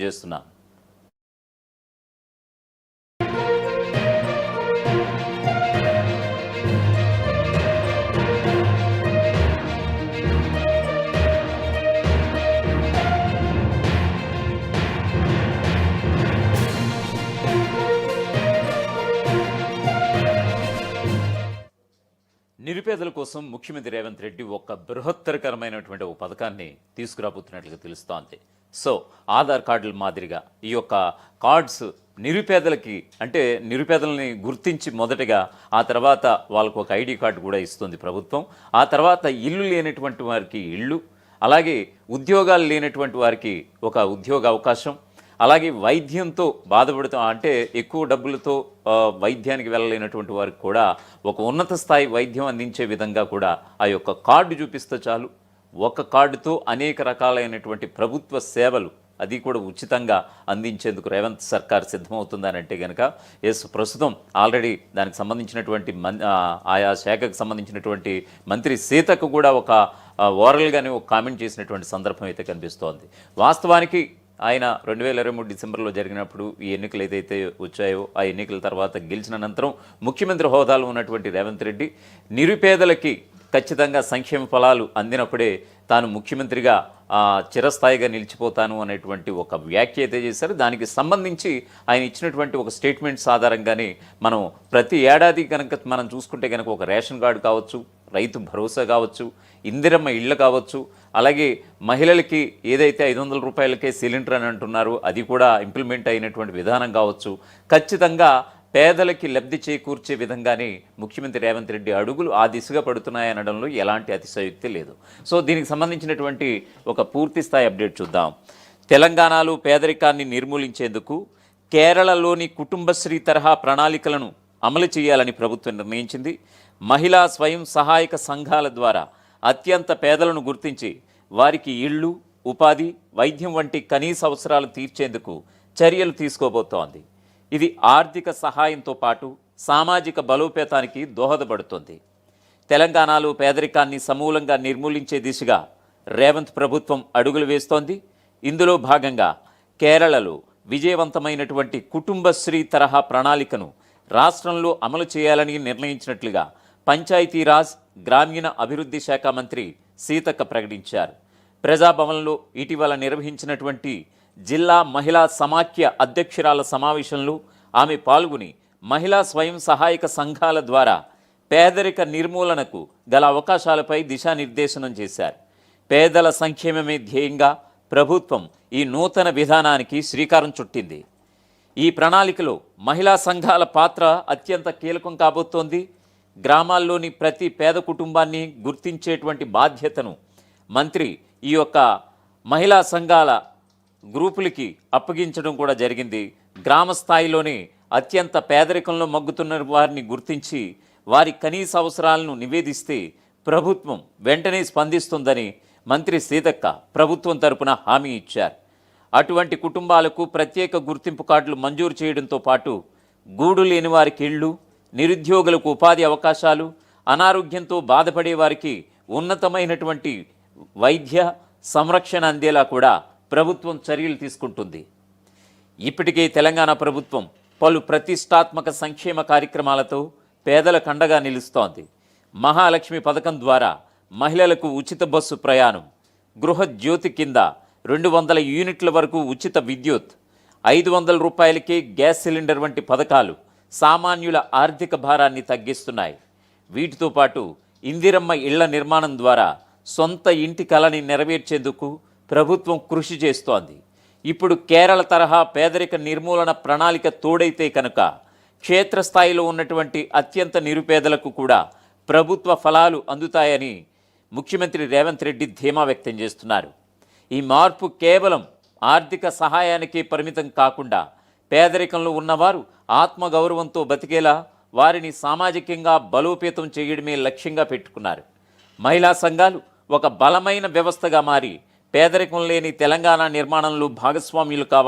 తెలియజేస్తున్నాం. నిరుపేదల కోసం ముఖ్యమంత్రి రేవంత్ రెడ్డి ఒక బృహత్తరకరమైనటువంటి ఒక పథకాన్ని తీసుకురాబోతున్నట్లుగా తెలుస్తోంది. సో ఆధార్ కార్డుల మాదిరిగా ఈ యొక్క కార్డ్స్ నిరుపేదలకి, అంటే నిరుపేదలని గుర్తించి మొదటగా ఆ తర్వాత వాళ్ళకు ఒక ఐడి కార్డు కూడా ఇస్తుంది ప్రభుత్వం. ఆ తర్వాత ఇల్లు లేనటువంటి వారికి ఇళ్ళు, అలాగే ఉద్యోగాలు లేనటువంటి వారికి ఒక ఉద్యోగ అవకాశం, అలాగే వైద్యంతో బాధపడుతాం అంటే ఎక్కువ డబ్బులతో వైద్యానికి వెళ్ళలేనటువంటి వారికి కూడా ఒక ఉన్నత స్థాయి వైద్యం అందించే విధంగా కూడా ఆ యొక్క కార్డు చూపిస్తే చాలు, ఒక కార్డుతో అనేక రకాలైనటువంటి ప్రభుత్వ సేవలు అది కూడా ఉచితంగా అందించేందుకు రేవంత్ సర్కార్ సిద్ధమవుతుందని అంటే కనుక ప్రస్తుతం ఆల్రెడీ దానికి సంబంధించినటువంటి ఆయా శాఖకు సంబంధించినటువంటి మంత్రి సీతకు కూడా ఒక ఓరల్గానే ఒక కామెంట్ చేసినటువంటి సందర్భం అయితే కనిపిస్తోంది. వాస్తవానికి ఆయన 2023 డిసెంబర్లో జరిగినప్పుడు ఈ ఎన్నికలు ఏదైతే వచ్చాయో ఆ ఎన్నికల తర్వాత గెలిచిన అనంతరం ముఖ్యమంత్రి హోదాలో ఉన్నటువంటి రేవంత్ రెడ్డి నిరుపేదలకి ఖచ్చితంగా సంక్షేమ ఫలాలు అందినప్పుడే తాను ముఖ్యమంత్రిగా చిరస్థాయిగా నిలిచిపోతాను అనేటువంటి ఒక వ్యాఖ్య అయితే చేశారు. దానికి సంబంధించి ఆయన ఇచ్చినటువంటి ఒక స్టేట్మెంట్స్ ఆధారంగానే మనం ప్రతి ఏడాది కనుక మనం చూసుకుంటే కనుక ఒక రేషన్ కార్డు కావచ్చు, రైతు భరోసా కావచ్చు, ఇందిరమ్మ ఇళ్ళు కావచ్చు, అలాగే మహిళలకి ఏదైతే 500 రూపాయలకే సిలిండర్ అని అంటున్నారో అది కూడా ఇంప్లిమెంట్ అయినటువంటి విధానం కావచ్చు, ఖచ్చితంగా పేదలకి లబ్ధి చేకూర్చే విధంగానే ముఖ్యమంత్రి రేవంత్ రెడ్డి అడుగులు ఆ దిశగా పడుతున్నాయనడంలో ఎలాంటి అతిశయోక్తి లేదు. సో దీనికి సంబంధించినటువంటి ఒక పూర్తి స్థాయి అప్డేట్ చూద్దాం. తెలంగాణలో పేదరికాన్ని నిర్మూలించేందుకు కేరళలోని కుటుంబశ్రీ తరహా ప్రణాళికలను అమలు చేయాలని ప్రభుత్వం నిర్ణయించింది. మహిళా స్వయం సహాయక సంఘాల ద్వారా అత్యంత పేదలను గుర్తించి వారికి ఇళ్ళు, ఉపాధి, వైద్యం వంటి కనీస అవసరాలు తీర్చేందుకు చర్యలు తీసుకోబోతోంది. ఇది ఆర్థిక సహాయంతో పాటు సామాజిక బలోపేతానికి దోహదపడుతుంది. తెలంగాణలో పేదరికాన్ని సమూలంగా నిర్మూలించే దిశగా రేవంత్ ప్రభుత్వం అడుగులు వేస్తోంది. ఇందులో భాగంగా కేరళలో విజయవంతమైనటువంటి కుటుంబశ్రీ తరహా ప్రణాళికను రాష్ట్రంలో అమలు చేయాలని నిర్ణయించినట్లుగా పంచాయతీరాజ్ గ్రామీణ అభివృద్ధి శాఖ మంత్రి సీతక్క ప్రకటించారు. ప్రజాభవన్లో ఇటీవల నిర్వహించినటువంటి జిల్లా మహిళా సమాఖ్య అధ్యక్షురాల సమావేశంలో ఆమె పాల్గొని మహిళా స్వయం సహాయక సంఘాల ద్వారా పేదరిక నిర్మూలనకు గల అవకాశాలపై దిశానిర్దేశనం చేశారు. పేదల సంక్షేమమే ధ్యేయంగా ప్రభుత్వం ఈ నూతన విధానానికి శ్రీకారం చుట్టింది. ఈ ప్రణాళికలో మహిళా సంఘాల పాత్ర అత్యంత కీలకం కాబోతోంది. గ్రామాల్లోని ప్రతి పేద కుటుంబాన్ని గుర్తించేటువంటి బాధ్యతను మంత్రి ఈ యొక్క మహిళా సంఘాల గ్రూపులకి అప్పగించడం కూడా జరిగింది. గ్రామ స్థాయిలోనే అత్యంత పేదరికంలో మగ్గుతున్న వారిని గుర్తించి వారి కనీస అవసరాలను నివేదిస్తే ప్రభుత్వం వెంటనే స్పందిస్తుందని మంత్రి సీతక్క ప్రభుత్వం తరపున హామీ ఇచ్చారు. అటువంటి కుటుంబాలకు ప్రత్యేక గుర్తింపు కార్డులు మంజూరు చేయడంతో పాటు గూడు లేని వారికి ఇళ్ళు, నిరుద్యోగులకు ఉపాధి అవకాశాలు, అనారోగ్యంతో బాధపడే వారికి ఉన్నతమైనటువంటి వైద్య సంరక్షణ అందేలా కూడా ప్రభుత్వం చర్యలు తీసుకుంటుంది. ఇప్పటికే తెలంగాణ ప్రభుత్వం పలు ప్రతిష్టాత్మక సంక్షేమ కార్యక్రమాలతో పేదల కండగా నిలుస్తోంది. మహాలక్ష్మి పథకం ద్వారా మహిళలకు ఉచిత బస్సు ప్రయాణం, గృహజ్యోతి కింద 200 యూనిట్ల వరకు ఉచిత విద్యుత్, 500 రూపాయలకే గ్యాస్ సిలిండర్ వంటి పథకాలు సామాన్యుల ఆర్థిక భారాన్ని తగ్గిస్తున్నాయి. వీటితో పాటు ఇందిరమ్మ ఇళ్ల నిర్మాణం ద్వారా సొంత ఇంటి కలని నెరవేర్చేందుకు ప్రభుత్వం కృషి చేస్తోంది. ఇప్పుడు కేరళ తరహా పేదరిక నిర్మూలన ప్రణాళిక తోడైతే కనుక క్షేత్రస్థాయిలో ఉన్నటువంటి అత్యంత నిరుపేదలకు కూడా ప్రభుత్వ ఫలాలు అందుతాయని ముఖ్యమంత్రి రేవంత్ రెడ్డి ధీమా వ్యక్తం చేస్తున్నారు. ఈ మార్పు కేవలం ఆర్థిక సహాయానికి పరిమితం కాకుండా పేదరికంలో ఉన్నవారు ఆత్మగౌరవంతో బతికేలా వారిని సామాజికంగా బలోపేతం చేయడమే లక్ష్యంగా పెట్టుకున్నారు. మహిళా సంఘాలు ఒక బలమైన వ్యవస్థగా మారి పేదరికం లేని తెలంగాణ నిర్మాణంలో భాగస్వామ్యులు కావాలి.